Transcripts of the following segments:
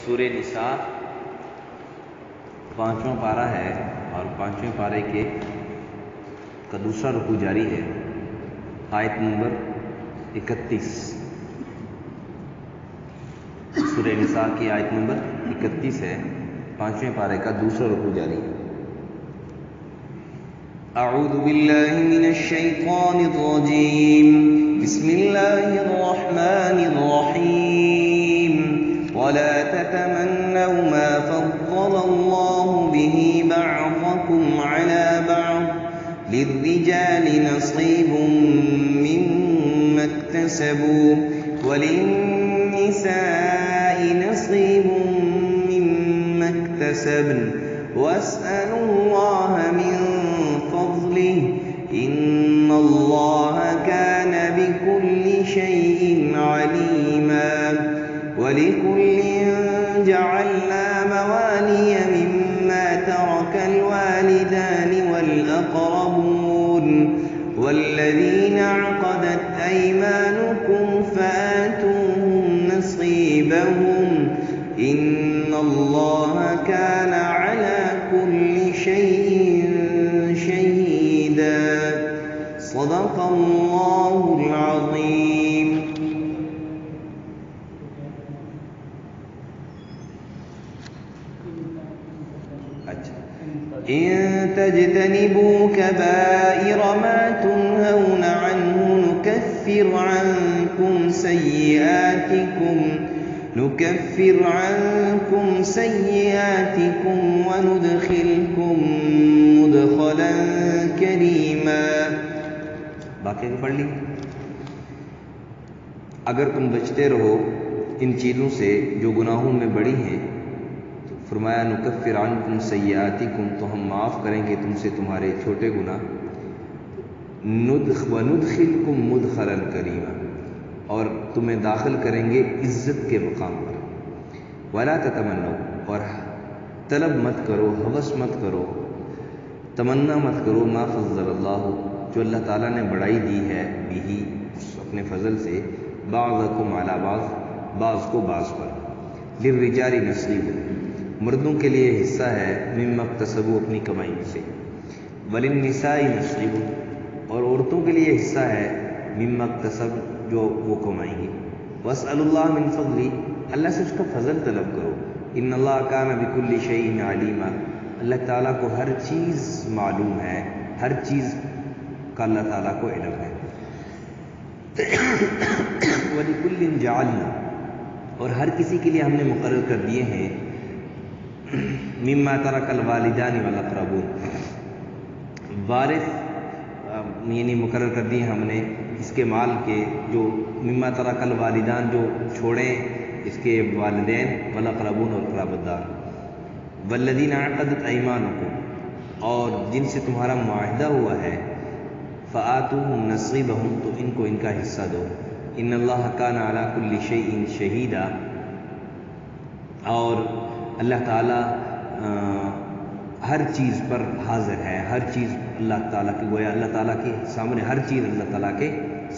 سورہ نساء 5واں پارہ ہے اور 5ویں پارے کا دوسرا رکوع جاری ہے. آیت نمبر 31. سورہ نساء کی آیت نمبر 31 ہے. 5ویں پارے کا دوسرا رکوع جاری ہے. اعوذ باللہ من الشیطان الرجیم. بسم اللہ الرحمن الرحیم. ولا تتمنوا ما فضل الله به بعضكم على بعض للرجال نصيب مما اكتسبوا وللنساء نصيب مما اكتسبن واسألوا الله من فضله إن الله كان بكل شيء عليما. ولكل جعلنا موالي مما ترك الوالدان والأقربون والذين عقدت أيمانكم فآتوهم نصيبهم إن الله كان على كل شيء شهيدا. صدق الله العظيم. إن تجتنبوا كبائر ما تنهون عنه نكفر عنكم سيئاتكم وندخلكم مدخلا كريما. باقی پڑھ لی. اگر تم بچتے رہو ان چیزوں سے جو گناہوں میں بڑی ہیں، تو فرمایا نکفر عنکم سیئاتکم، تو ہم معاف کریں گے تم سے تمہارے چھوٹے گناہ. وندخلکم مدخلا کریما، اور تمہیں داخل کریں گے عزت کے مقام پر. ولا تتمنوا، اور طلب مت کرو، ہوس مت کرو، تمنا مت کرو، ما فضل اللہ، جو اللہ تعالیٰ نے بڑائی دی ہے، بھی اپنے فضل سے، بعضکم علی بعض، بعض کو بعض پر. للرجال نصیب، مردوں کے لیے حصہ ہے، مما اکتسبوا، اپنی کمائی سے. وللنساء نصیب، اور عورتوں کے لیے حصہ ہے، مما اکتسب، جو وہ کمائیں گی. واسألوا اللہ من فضلی، اللہ سے اس کا فضل طلب کرو. ان اللہ کان بکل شیء علیما، اللہ تعالیٰ کو ہر چیز معلوم ہے، ہر چیز کا اللہ تعالیٰ کو علم ہے. وَلِكُلٍّ جَعَلْنَا، اور ہر کسی کے لیے ہم نے مقرر کر دیے ہیں، مما ترک الوالدان والاقربون، وارث یعنی مقرر کر دیے ہم نے اس کے مال کے، جو مما ترک الوالدان، جو چھوڑیں اس کے والدین، والاقربون، اور قرابت دار. والذین عقدت ایمانکم، اور جن سے تمہارا معاہدہ ہوا ہے، فآتوہم نصیبہم، تو ان کو ان کا حصہ دو. ان اللہ کان علی کل شیء شہیدا، اور اللہ تعالیٰ ہر چیز پر حاضر ہے، ہر چیز اللہ تعالیٰ کی، گویا اللہ تعالیٰ کے سامنے ہر چیز اللہ تعالیٰ کے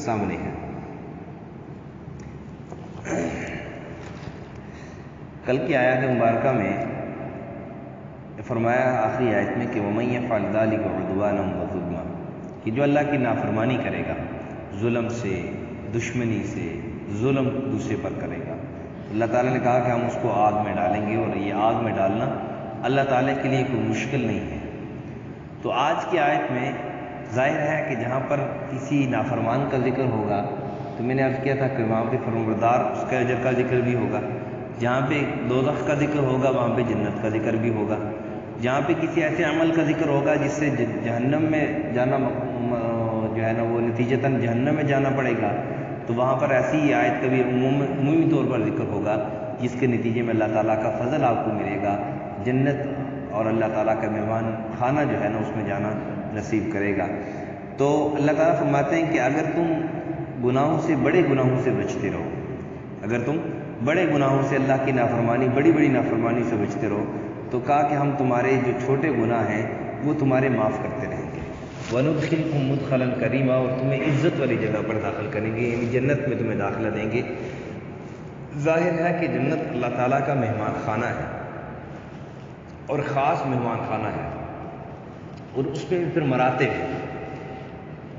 سامنے ہے. کل کی آیات مبارکہ میں فرمایا آخری آیت میں کہ وَمَن يَفْعَلْ ذَلِكَ عُدْوَانًا وَظُلْمًا، کہ جو اللہ کی نافرمانی کرے گا، ظلم سے، دشمنی سے، ظلم دوسرے پر کرے گا، اللہ تعالیٰ نے کہا کہ ہم اس کو آگ میں ڈالیں گے، اور یہ آگ میں ڈالنا اللہ تعالیٰ کے لیے کوئی مشکل نہیں ہے. تو آج کی آیت میں ظاہر ہے کہ جہاں پر کسی نافرمان کا ذکر ہوگا، تو میں نے عرض کیا تھا کہ وہاں پہ فرمانبردار اس کے اجر کا ذکر بھی ہوگا. جہاں پہ دوزخ کا ذکر ہوگا وہاں پہ جنت کا ذکر بھی ہوگا. جہاں پہ کسی ایسے عمل کا ذکر ہوگا جس سے جہنم میں جانا جو ہے نا وہ نتیجتاً جہنم میں جانا پڑے گا، تو وہاں پر ایسی آیت کا بھی عمومی طور پر ذکر ہوگا جس کے نتیجے میں اللہ تعالیٰ کا فضل آپ کو ملے گا، جنت اور اللہ تعالیٰ کا مہمان خانہ جو ہے نا اس میں جانا نصیب کرے گا. تو اللہ تعالیٰ فرماتے ہیں کہ اگر تم گناہوں سے، بڑے گناہوں سے بچتے رہو، اگر تم بڑے گناہوں سے، اللہ کی نافرمانی، بڑی بڑی نافرمانی سے بچتے رہو، تو کہا کہ ہم تمہارے جو چھوٹے گناہ ہیں وہ تمہارے معاف کرتے رہیں گے. وَنُدْخِلْكُمْ مُدْخَلًا كَرِيمًا، اور تمہیں عزت والی جگہ پر داخل کریں گے، یعنی جنت میں تمہیں داخلہ دیں گے. ظاہر ہے کہ جنت اللہ تعالیٰ کا مہمان خانہ ہے اور خاص مہمان خانہ ہے، اور اس پہ پھر مراتب ہیں۔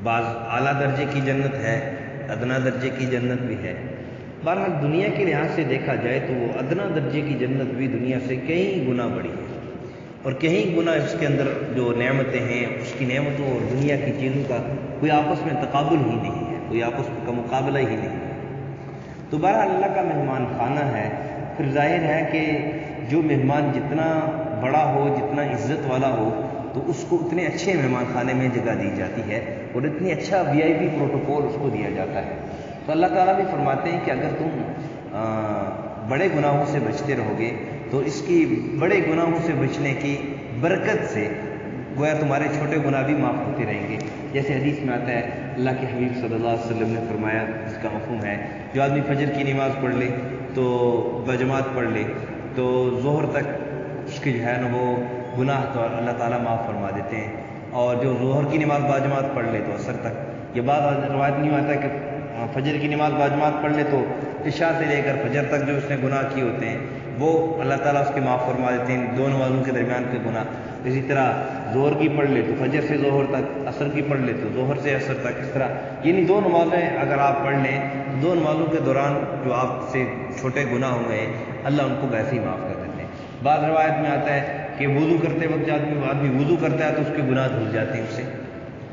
بعض اعلیٰ درجے کی جنت ہے، ادنا درجے کی جنت بھی ہے۔ بہرحال دنیا کے لحاظ سے دیکھا جائے تو وہ ادنا درجے کی جنت بھی دنیا سے کئی گنا بڑی ہے، اور کئی گنا اس کے اندر جو نعمتیں ہیں، اس کی نعمتوں اور دنیا کی چیزوں کا کوئی آپس میں تقابل ہی نہیں ہے، کوئی آپس کا مقابلہ ہی نہیں ہے۔ تو بہرحال اللہ کا مہمان خانہ ہے، پھر ظاہر ہے کہ جو مہمان جتنا بڑا ہو، جتنا عزت والا ہو، تو اس کو اتنے اچھے مہمان خانے میں جگہ دی جاتی ہے اور اتنی اچھا VIP پروٹوکول اس کو دیا جاتا ہے۔ تو اللہ تعالیٰ بھی فرماتے ہیں کہ اگر تم بڑے گناہوں سے بچتے رہو گے تو اس کی بڑے گناہوں سے بچنے کی برکت سے گویا تمہارے چھوٹے گناہ بھی معاف ہوتے رہیں گے۔ جیسے حدیث میں آتا ہے، اللہ کے حبیب صلی اللہ علیہ وسلم نے فرمایا، اس کا مفہوم ہے جو آدمی فجر کی نماز پڑھ لے تو بجماعت پڑھ لے تو ظہر تک اس کے جو ہے نا وہ گناہ تو اللہ تعالیٰ معاف فرما دیتے ہیں، اور جو ظہر کی نماز باجماعت پڑھ لے تو عصر تک، یہ بات روایت نہیں آتا ہے کہ فجر کی نماز باجماعت پڑھ لے تو عشاء سے لے کر فجر تک جو اس نے گناہ کیے ہوتے ہیں وہ اللہ تعالیٰ اس کے معاف فرما دیتے ہیں، دو نمازوں کے درمیان کے گناہ۔ اسی طرح ظہر کی پڑھ لے تو فجر سے ظہر تک، عصر کی پڑھ لے تو ظہر سے عصر تک، اس طرح یعنی دو نمازیں اگر آپ پڑھ لیں، دو نمازوں کے دوران جو آپ سے چھوٹے گناہ ہوئے ہیں اللہ ان کو ویسے ہی معاف کر دیتے ہیں۔ بعض روایت میں آتا ہے کہ وضو کرتے وقت آدمی وضو کرتا ہے تو اس کے گناہ دھل جاتے ہیں، اسے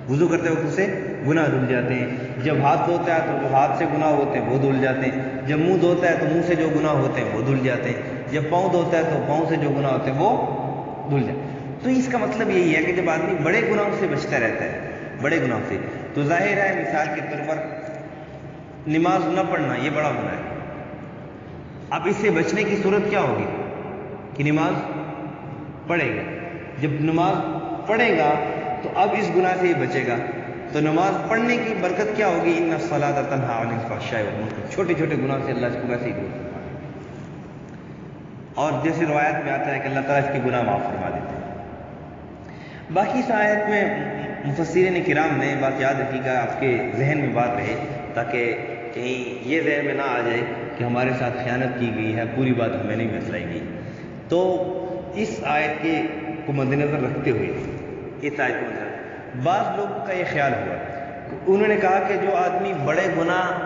وضو کرتے وقت اسے گناہ دھل جاتے ہیں۔ جب ہاتھ دھوتا ہے تو جو ہاتھ سے گناہ ہوتے ہیں وہ دھل جاتے ہیں، جب منہ دھوتا ہے تو منہ سے جو گناہ ہوتے ہیں وہ دھل جاتے ہیں، جب پاؤں دھوتا ہے تو پاؤں سے جو گناہ ہوتے ہیں وہ دھل جاتے ہیں۔ تو اس کا مطلب یہی ہے کہ جب آدمی بڑے گناہوں سے بچتا رہتا ہے، بڑے گناہوں سے، تو ظاہر ہے مثال کے طور پر نماز نہ پڑھنا یہ بڑا گناہ ہے۔ اب اس سے بچنے کی صورت کیا ہوگی کہ نماز پڑھے گا، جب نماز پڑھے گا تو اب اس گناہ سے یہ بچے گا، تو نماز پڑھنے کی برکت کیا ہوگی؟ ان الصلاۃ تنہی عن الفحشاء والمنکر، چھوٹے چھوٹے گناہ سے اللہ اس کو ویسے ہی دور کرتا ہے، اور جیسے روایت میں آتا ہے کہ اللہ تعالیٰ اس کے گناہ معاف فرما دیتے ہیں۔ باقی اس آیت میں مفسرین کرام نے بات یاد رکھی گا، آپ کے ذہن میں بات رہے تاکہ کہیں یہ ذہن میں نہ آ جائے کہ ہمارے ساتھ خیانت کی گئی ہے، پوری بات ہمیں نہیں بتلائی گئی۔ تو اس آیت کے کو مد نظر رکھتے ہوئے اس آیت کو بعض لوگوں کا یہ خیال ہوا، انہوں نے کہا کہ جو آدمی بڑے گناہ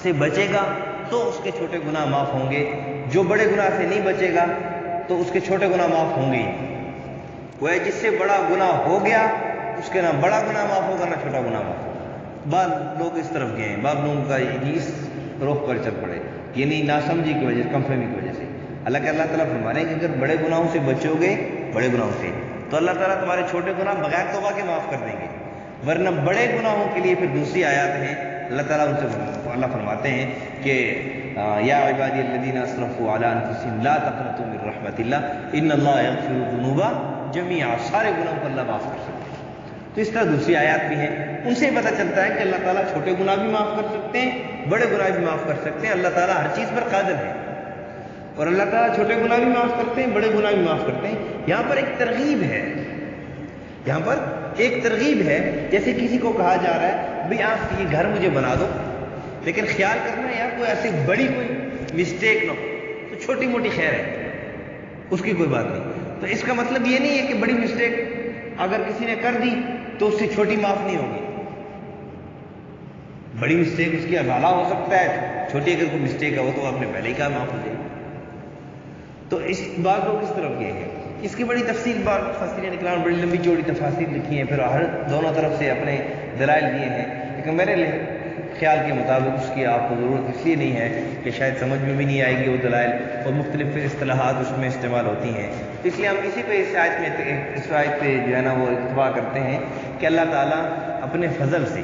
سے بچے گا تو اس کے چھوٹے گناہ معاف ہوں گے، جو بڑے گناہ سے نہیں بچے گا تو اس کے چھوٹے گناہ معاف ہوں گے ہی۔ وہ جس سے بڑا گناہ ہو گیا اس کے نہ بڑا گناہ معاف ہوگا نہ چھوٹا گناہ معاف ہوگا۔ بعض لوگ اس طرف گئے ہیں، بعض لوگوں کا اس رخ پر چل پڑے، یعنی ناسمجھی کی وجہ سے، کم فہمی کی وجہ سے۔ اللہ تعالیٰ فرما رہے ہیں کہ اگر بڑے گناہوں سے بچو گے، بڑے گناہوں سے، تو اللہ تعالیٰ تمہارے چھوٹے گناہ بغیر توبہ کے معاف کر دیں گے، ورنہ بڑے گناہوں کے لیے پھر دوسری آیات ہیں، اللہ تعالیٰ ان سے اللہ فرماتے ہیں کہ یا عبادی الذین اسرفوا علی انفسہم لا تقنطوا من رحمۃ اللہ ان اللہ یغفر الذنوب جميعا، سارے گناہوں کو اللہ معاف کر سکتے ہیں۔ تو اس طرح دوسری آیات بھی ہیں، ان سے پتہ چلتا ہے کہ اللہ تعالیٰ چھوٹے گناہ بھی معاف کر سکتے ہیں، بڑے گناہ بھی معاف کر سکتے ہیں، اللہ تعالیٰ ہر چیز پر قادر ہے، اور اللہ تعالیٰ چھوٹے گناہ بھی معاف کرتے ہیں، بڑے گناہ بھی معاف کرتے ہیں۔ یہاں پر ایک ترغیب ہے، یہاں پر ایک ترغیب ہے، جیسے کسی کو کہا جا رہا ہے بھئی آپ یہ گھر مجھے بنا دو، لیکن خیال کرنا یار کوئی ایسی بڑی کوئی مسٹیک نہ ہو، تو چھوٹی موٹی خیر ہے، اس کی کوئی بات نہیں۔ تو اس کا مطلب یہ نہیں ہے کہ بڑی مسٹیک اگر کسی نے کر دی تو اس سے چھوٹی معاف نہیں ہوگی، بڑی مسٹیک اس کی ازالہ ہو سکتا ہے، چھوٹی اگر کوئی مسٹیک ہے وہ تو آپ نے پہلے ہی کہا معاف ہو جائے گی۔ تو اس بات لوگ اس طرف گئے ہیں، اس کی بڑی تفصیل بات مفسرین کرام بڑی لمبی چوڑی تفاصیر لکھی ہیں، پھر ہر دونوں طرف سے اپنے دلائل دیے ہیں، لیکن میرے خیال کے مطابق اس کی آپ کو ضرورت اس لیے نہیں ہے کہ شاید سمجھ میں بھی نہیں آئے گی وہ دلائل، اور مختلف پھر اصطلاحات اس میں استعمال ہوتی ہیں، اس لیے ہم اسی پہ اس آیت پہ جو ہے نا وہ اتفاق کرتے ہیں کہ اللہ تعالیٰ اپنے فضل سے،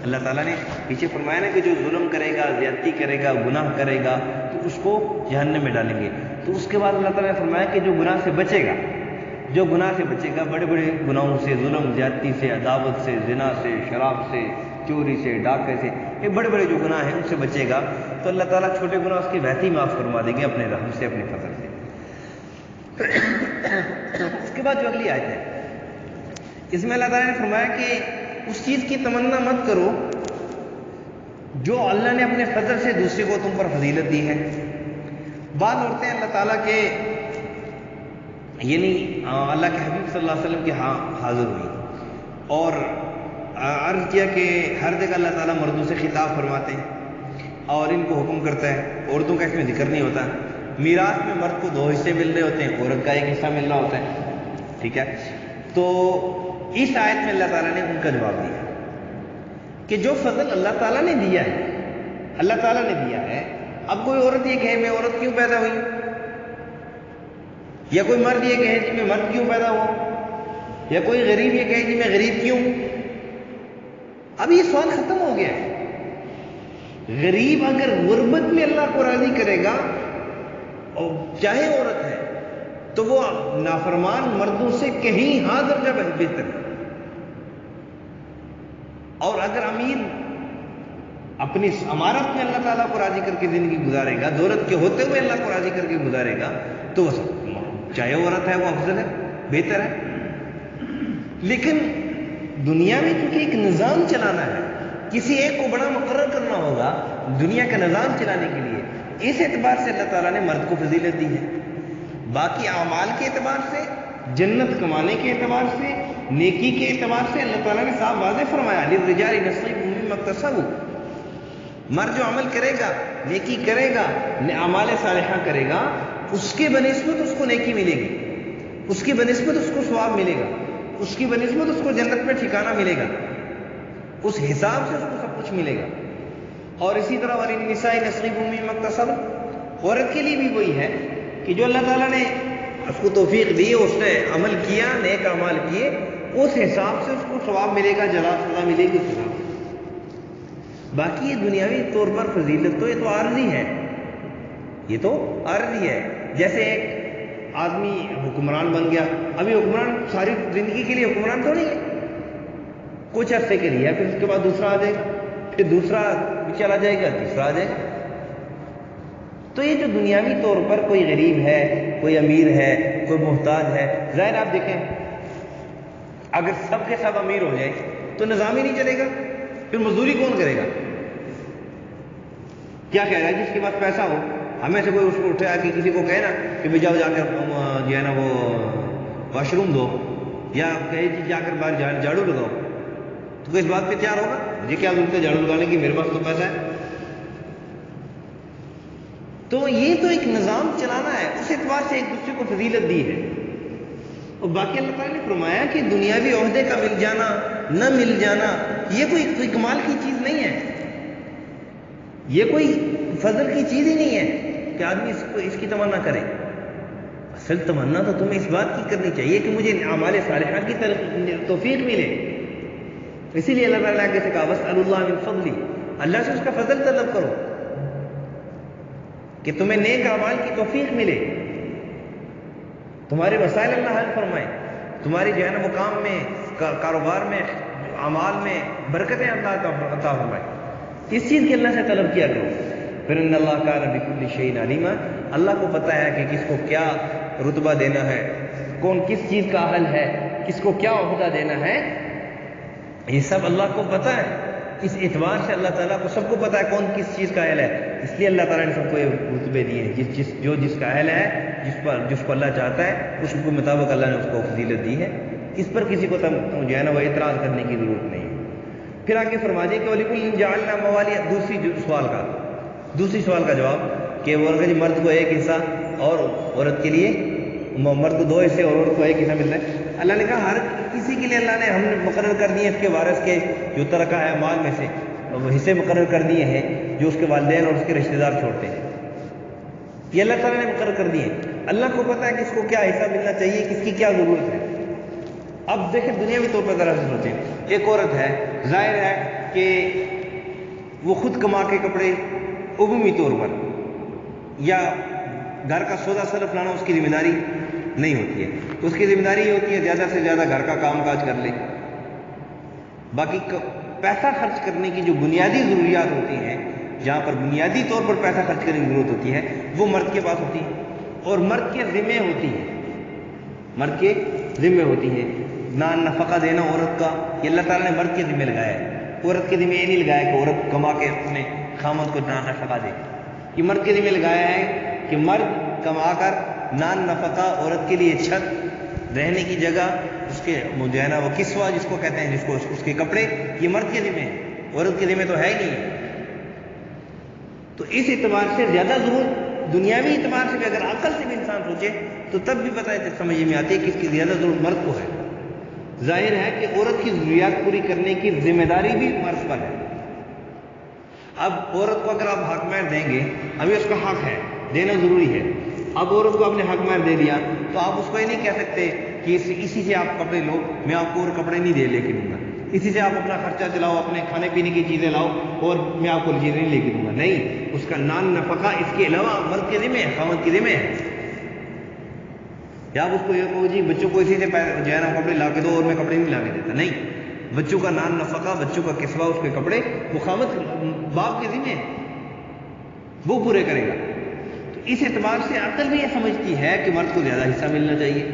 اللہ تعالیٰ نے پیچھے فرمایا نا کہ جو ظلم کرے گا، زیادتی کرے گا، گناہ کرے گا تو اس کو جہنم میں ڈالیں گے۔ تو اس کے بعد اللہ تعالیٰ نے فرمایا کہ جو گناہ سے بچے گا، جو گناہ سے بچے گا، بڑے بڑے گناہوں سے، ظلم زیادتی سے، عداوت سے، زنا سے، شراب سے، چوری سے، ڈاکے سے، یہ بڑے بڑے جو گناہ ہیں ان سے بچے گا تو اللہ تعالیٰ چھوٹے گناہ اس کے ویسے ہی معاف فرما دیں گے اپنے رحم سے، اپنے فضل سے۔ اس کے بعد جو اگلی آیت ہے اس میں اللہ تعالیٰ نے فرمایا کہ اس چیز کی تمنا مت کرو جو اللہ نے اپنے فضل سے دوسرے کو تم پر فضیلت دی ہے، بعض عورتیں اللہ تعالیٰ کے یعنی اللہ کے حبیب صلی اللہ علیہ وسلم کے ہاں حاضر ہوئی اور عرض کیا کہ ہر جگہ اللہ تعالیٰ مردوں سے خطاب فرماتے ہیں اور ان کو حکم کرتا ہے، عورتوں کا اس میں ذکر نہیں ہوتا. میراث میں مرد کو 2 حصے مل رہے ہوتے ہیں، عورت کا 1 حصہ مل رہا ہوتا ہے. ٹھیک ہے، تو اس آیت میں اللہ تعالیٰ نے ان کا جواب دیا کہ جو فضل اللہ تعالیٰ نے دیا ہے، اللہ تعالیٰ نے دیا ہے. اب کوئی عورت یہ کہے میں عورت کیوں پیدا ہوئی، یا کوئی مرد یہ کہے جی میں مرد کیوں پیدا ہوا، یا کوئی غریب یہ کہے جی میں غریب کیوں. اب یہ سوال ختم ہو گیا ہے. غریب اگر غربت میں اللہ کو راضی کرے گا اور چاہے عورت ہے تو وہ نافرمان مردوں سے کہیں ہاں درجہ بہتر ہے. اور اگر امیر اپنی امارت میں اللہ تعالیٰ کو راضی کر کے زندگی گزارے گا، دولت کے ہوتے ہوئے اللہ کو راضی کر کے گزارے گا، تو وہ چاہے عورت ہے وہ افضل ہے، بہتر ہے. لیکن دنیا میں کیونکہ ایک نظام چلانا ہے، کسی ایک کو بڑا مقرر کرنا ہوگا دنیا کا نظام چلانے کے لیے، اس اعتبار سے اللہ تعالیٰ نے مرد کو فضیلت دی ہے. باقی اعمال کے اعتبار سے، جنت کمانے کے اعتبار سے، نیکی کے اعتبار سے اللہ تعالیٰ نے صاف واضح فرمایا للرجال نصیب مما اکتسبوا. مرد جو عمل کرے گا، نیکی کرے گا، اعمال صالحہ کرے گا، اس کے بنسبت اس کو نیکی ملے گی، اس کی بنسبت اس کو ثواب ملے گا، اس کی بنسبت اس کو جنت میں ٹھکانہ ملے گا، اس حساب سے اس کو سب کچھ ملے گا. اور اسی طرح وللنساء نصیب مما اکتسبوا، عورت کے لیے بھی وہی ہے کہ جو اللہ تعالیٰ نے اس کو توفیق دی، اس نے عمل کیا، نیک اعمال کیے، اس حساب سے اس کو ثواب ملے گا، جزا سزا ملے گی اس حساب سے. باقی یہ دنیاوی طور پر فضیلت تو یہ تو عارضی ہے، یہ تو عارضی ہے. جیسے ایک آدمی حکمران بن گیا، ابھی حکمران ساری زندگی کے لیے حکمران تو نہیں ہے، کچھ عرصے کے لیے، پھر اس کے بعد دوسرا آ جائے گا، پھر دوسرا بھی چلا جائے گا، تیسرا آ جائے گا. تو یہ جو دنیاوی طور پر کوئی غریب ہے، کوئی امیر ہے، کوئی محتاج ہے، ظاہر آپ دیکھیں اگر سب کے سب امیر ہو جائیں تو نظام ہی نہیں چلے گا، پھر مزدوری کون کرے گا؟ کیا کہہ رہا ہے جس کے پاس پیسہ ہو، ہمیں سے کوئی اس کو اٹھا کہ کسی کو کہے نا کہ بھائی جاؤ جا کر جو ہے نا وہ واش روم دو، یا کہے جی جا کر باہر جھاڑو لگاؤ، تو کوئی اس بات پہ تیار ہوگا؟ مجھے کیا ضرورت ہے جھاڑو لگانے کی، میرے پاس تو پیسہ ہے. تو یہ تو ایک نظام چلانا ہے، اس اعتبار سے ایک دوسرے کو فضیلت دی ہے. اور باقی اللہ تعالیٰ نے فرمایا کہ دنیاوی عہدے کا مل جانا نہ مل جانا یہ کوئی کمال کی چیز نہیں ہے، یہ کوئی فضل کی چیز ہی نہیں ہے کہ آدمی اس کی تمنا کرے. اصل تمنا تو تمہیں اس بات کی کرنی چاہیے کہ مجھے اعمال صالحہ کی توفیق ملے. اسی لیے اللہ تعالیٰ نے کہا واسألوا اللہ من فضلہ، اللہ سے اس کا فضل طلب کرو کہ تمہیں نیک اعمال کی توفیق ملے، تمہارے مسائل اللہ حل فرمائے، تمہاری جو ہے نا مقام میں، کاروبار میں، اعمال میں برکتیں اللہ عطا فرمائے. اس چیز کے اللہ سے طلب کیا کرو. پھر ان اللہ کان بکل شیء علیما، اللہ کو پتہ ہے کہ کس کو کیا رتبہ دینا ہے، کون کس چیز کا اہل ہے، کس کو کیا عہدہ دینا ہے، یہ سب اللہ کو پتہ ہے. اس اعتبار سے اللہ تعالیٰ کو سب کو پتہ ہے کون کس چیز کا اہل ہے، اس لیے اللہ تعالیٰ نے سب کو یہ رتبے دیے ہیں. جس کا اہل ہے، جس کو اللہ چاہتا ہے، اس کے مطابق اللہ نے اس کو فضیلت دی ہے. اس پر کسی کو جو ہے نا وہ اعتراض کرنے کی ضرورت نہیں ہے. پھر آگے فرما دیا کہ وَلِكُلٍّ جَعَلْنَا مَوَالِيَ، دوسری سوال کا جواب کہ مرد کو 1 حصہ اور عورت کے لیے، مرد کو 2 حصے اور عورت کو 1 حصہ ملتا ہے. اللہ نے کہا ہر کسی کے لیے اللہ نے ہم نے مقرر کر دیے اس کے وارث کے جو ترکہ ہے مال میں سے حصے مقرر کر دیے ہیں جو اس کے والدین اور اس کے رشتہ دار چھوڑتے ہیں. یہ اللہ تعالیٰ نے مقرر کر دیے. اللہ کو پتہ ہے کس کو کیا حصہ ملنا چاہیے، کس کی کیا ضرورت ہے. اب دیکھیں دنیاوی طور پر ذرا سے سوچیں، ایک عورت ہے، ظاہر ہے کہ وہ خود کما کے کپڑے عمومی طور پر یا گھر کا سودا صرف لانا اس کی ذمہ داری نہیں ہوتی ہے. اس کی ذمہ داری یہ ہوتی ہے زیادہ سے زیادہ گھر کا کام کاج کر لے. باقی پیسہ خرچ کرنے کی جو بنیادی ضروریات ہوتی ہیں، جہاں پر بنیادی طور پر پیسہ خرچ کرنے کی ضرورت ہوتی ہے، وہ مرد کے پاس ہوتی ہے اور مرد کے ذمے ہوتی ہے. مرد کے ذمے ہوتی ہے. نفقہ دینا عورت کا یہ اللہ تعالیٰ نے مرد کے ذمے لگایا ہے. عورت کے ذمے یہ نہیں لگایا کہ عورت کما کے اپنے خامد کو نفقہ دے. یہ مرد کے ذمے لگایا ہے کہ مرد کما کر نان نفقہ، عورت کے لیے چھت، رہنے کی جگہ، اس کے جو ہے نا وہ کسوہ جس کو کہتے ہیں، جس کو اس کے کپڑے، یہ مرد کے ذمہ ہے، عورت کے ذمہ تو ہے ہی نہیں۔ تو اس اعتبار سے زیادہ ضرورت دنیاوی اعتبار سے بھی اگر عقل سے بھی انسان سوچے تو تب بھی پتہ ہے سمجھ میں آتی ہے کہ اس کی زیادہ ضرورت مرد کو ہے۔ ظاہر ہے کہ عورت کی ضروریات پوری کرنے کی ذمہ داری بھی مرد پر ہے۔ اب عورت کو اگر آپ حق مہر دیں گے، ابھی اس کا حق ہے، دینا ضروری ہے، اب عورت کو آپ نے حق مہر دے دیا تو آپ اس کو یہ نہیں کہہ سکتے کہ اسی سے آپ کپڑے لو، میں آپ کو اور کپڑے نہیں دے لے کے دوں گا، اسی سے آپ اپنا خرچہ چلاؤ، اپنے کھانے پینے کی چیزیں لاؤ اور میں آپ کو چیزیں نہیں لے کے دوں گا، نہیں، اس کا نان نفقہ اس کے علاوہ مرد کے ذمہ ہے، خاوند کے ذمہ ہے۔ یا آپ اس کو یہ کہو جی بچوں کو اسی سے جو ہے نا کپڑے لا کے دو اور میں کپڑے نہیں لا کے دیتا، نہیں، بچوں کا نان نفقہ، بچوں کا کسوہ، اس کے کپڑے، وہ خاوند باپ کے ذمہ ہے، وہ پورے کرے گا۔ تو اس اعتبار سے عقل بھی یہ سمجھتی ہے کہ مرد کو زیادہ حصہ ملنا چاہیے۔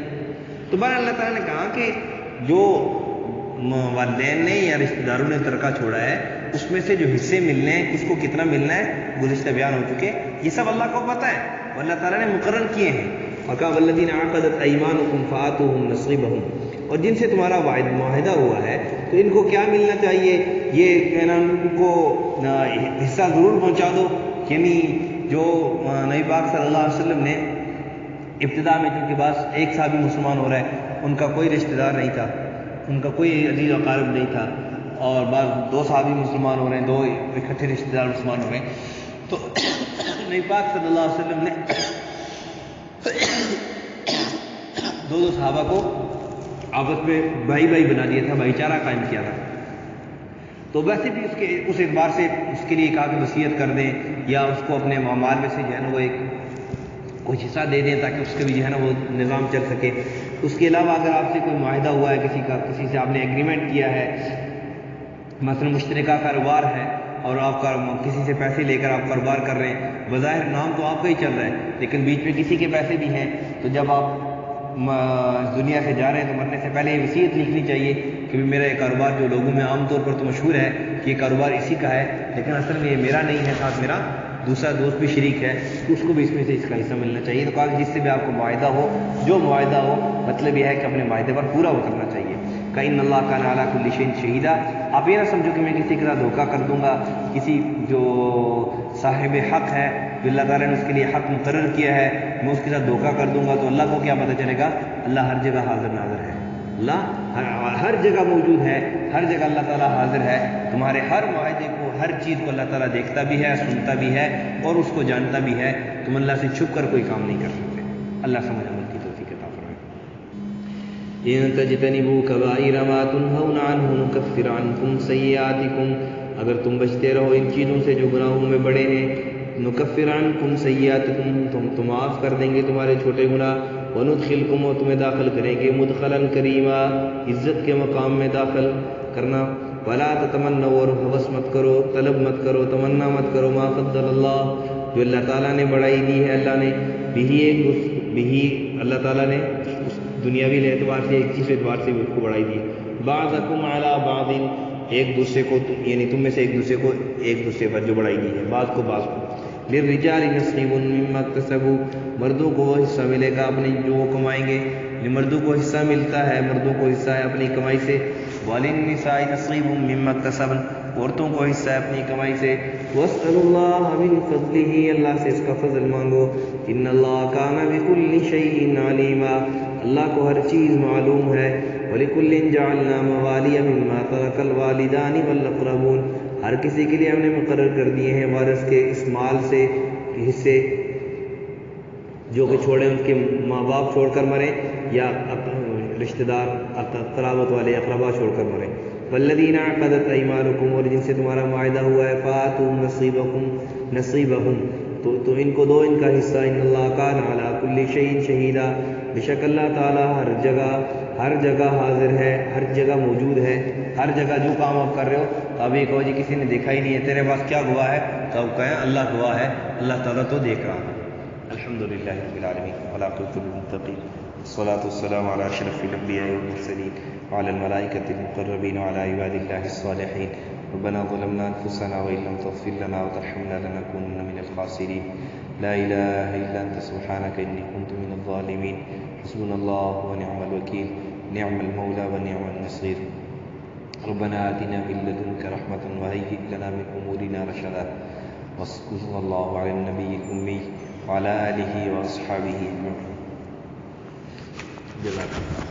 تو بہرحال اللہ تعالیٰ نے کہا کہ جو والدین نے یا رشتہ داروں نے ترکہ چھوڑا ہے اس میں سے جو حصے ملنے ہیں، کس کو کتنا ملنا ہے، گزشتہ بیان ہو چکے، یہ سب اللہ کو پتہ ہے، اور اللہ تعالیٰ نے مقرر کیے ہیں۔ اور کہا والذین عقدت ایمانکم فآتوہم نصیبہم، اور جن سے تمہارا معاہدہ ہوا ہے تو ان کو کیا ملنا چاہیے، یہ ان کو حصہ ضرور پہنچا دو۔ یعنی جو نبی پاک صلی اللہ علیہ وسلم نے ابتدا میں، چونکہ بعض ایک صحابی مسلمان ہو رہا ہے، ان کا کوئی رشتہ دار نہیں تھا، ان کا کوئی عزیز و اقارب نہیں تھا، اور بعض دو صحابی مسلمان ہو رہے ہیں، دو اکٹھے رشتہ دار مسلمان ہو رہے ہیں، تو نبی پاک صلی اللہ علیہ وسلم نے دو صحابہ کو آپس میں بھائی بھائی بنا دیا تھا، بھائی چارہ قائم کیا تھا۔ تو ویسے بھی اس اعتبار سے اس کے لیے کہا کہ وصیت کر دیں یا اس کو اپنے مال میں سے جو ہے نا وہ ایک کوئی حصہ دے دیں تاکہ اس کے بھی جو ہے نا وہ نظام چل سکے۔ اس کے علاوہ اگر آپ سے کوئی معاہدہ ہوا ہے کسی سے آپ نے ایگریمنٹ کیا ہے، مثلا مشترکہ کاروبار ہے اور آپ کسی سے پیسے لے کر آپ کاروبار کر رہے ہیں، بظاہر نام تو آپ کا ہی چل رہا ہے لیکن بیچ میں کسی کے پیسے بھی ہیں، تو جب آپ دنیا سے جا رہے ہیں تو مرنے سے پہلے یہ وصیت لکھنی چاہیے کہ میرا یہ کاروبار جو لوگوں میں عام طور پر تو مشہور ہے کہ یہ کاروبار اسی کا ہے، لیکن اصل میں یہ میرا نہیں ہے، ساتھ میرا دوسرا دوست بھی شریک ہے، تو اس کو بھی اس میں سے اس کا حصہ ملنا چاہیے۔ تو کہا کہ جس سے بھی آپ کو معاہدہ ہو، جو معاہدہ ہو، مطلب یہ ہے کہ اپنے معاہدے پر پورا اترنا چاہیے۔ کہ ان اللہ کان علی کل شیء شہیدا، آپ یہ نہ سمجھو کہ میں کسی کے ساتھ دھوکہ کر دوں گا، کسی جو صاحب حق ہے، جو اللہ تعالیٰ نے اس کے لیے حق مقرر کیا ہے، میں اس کے ساتھ دھوکہ کر دوں گا تو اللہ کو کیا پتہ چلے گا؟ اللہ ہر جگہ حاضر ناظر ہے، اللہ ہر جگہ موجود ہے، ہر جگہ اللہ تعالیٰ حاضر ہے، تمہارے ہر معاہدے کو، ہر چیز کو اللہ تعالیٰ دیکھتا بھی ہے، سنتا بھی ہے اور اس کو جانتا بھی ہے، تم اللہ سے چھپ کر کوئی کام نہیں کر سکتے۔ اللہ سمجھ عمل کی توفیق عطا فرمائے۔ ان تجتنبوا کبائر ما تنہون عنہ نکفر عنکم سیئاتکم، اگر تم بچتے رہو ان چیزوں سے جو گناہوں میں بڑے ہیں، نکفر عنکم سیئاتکم، تم معاف کر دیں گے تمہارے چھوٹے گناہ، وندخلکم، اور تمہیں داخل کریں گے مدخلا کریما، عزت کے مقام میں داخل کرنا۔ ولا تتمنوا، اور ہوس مت کرو، طلب مت کرو، تمنا مت کرو، ما فضل اللہ، جو اللہ تعالیٰ نے بڑائی دی ہے، اللہ نے بھی اللہ تعالیٰ نے دنیاوی اعتبار سے ایک چیز اعتبار سے بھی اس کو بڑائی دی ہے، بعضکم علی بعض، ایک دوسرے کو یعنی تم میں سے ایک دوسرے پر جو بڑائی دی ہے، بعض کو بعض کو۔ للرجال نصیب مما اکتسبوا، مردوں کو وہ حصہ ملے گا اپنی جو وہ کمائیں گے، مردوں کو حصہ ملتا ہے، مردوں کو حصہ ہے اپنی کمائی سے۔ وللنساء نصیب مما اکتسبن، عورتوں کو حصہ ہے اپنی کمائی سے۔ واسألوا اللہ من فضلہ، اللہ سے اس کا فضل مانگو۔ ان اللہ کان بکل شیء علیما، اللہ کو ہر چیز معلوم ہے۔ وَلِكُلٍّ جَعَلْنَا مَوَالِيَ مِمَّا تَرَكَ الْوَالِدَانِ وَالْأَقْرَبُونَ، ہر کسی کے لیے ہم نے مقرر کر دیے ہیں وارث کے اس مال سے حصے جو کہ چھوڑیں، ان کے ماں باپ چھوڑ کر مریں یا رشتہ دار قرابت والے اقربا چھوڑ کر مریں۔ وَالَّذِينَ عَقَدَتْ أَيْمَانُكُمْ، اور جن سے تمہارا معاہدہ ہوا ہے، فَآتُوهُمْ نَصِيبَهُمْ، تو ان کو دو ان کا حصہ۔ ان اللہ کان علی کل شیء شہیدا، بے شک اللہ تعالیٰ ہر جگہ حاضر ہے، ہر جگہ موجود ہے، ہر جگہ جو کام آپ کر رہے ہو تو اب یہ کہو جی کسی نے دیکھا ہی نہیں ہے، تیرے پاس کیا گواہ ہے؟ تو آپ کہیں اللہ گواہ ہے، اللہ تعالیٰ تو دیکھ رہا ہے۔ الحمدللہ رب العالمین والعاقبۃ للمتقین، والصلاۃ والسلام علی اشرف الانبیاء والمرسلین وعلی الملائکۃ المقربین وعلی عباد اللہ الصالحین۔ ربنا ظلمنا انفسنا وان لم تغفر لنا وترحمنا لنکونن من الخاسرین۔ لا إله إلا أنت سبحانك إني كنت من الظالمين. حسبنا الله ونعم الوكيل، نعم المولى ونعم النصير. ربنا آتنا من لدنك رحمة وهيئ لنا من أمورنا رشدا. وصلى الله على النبي الأمي وعلى آله وأصحابه أجمعين. جزاك الله.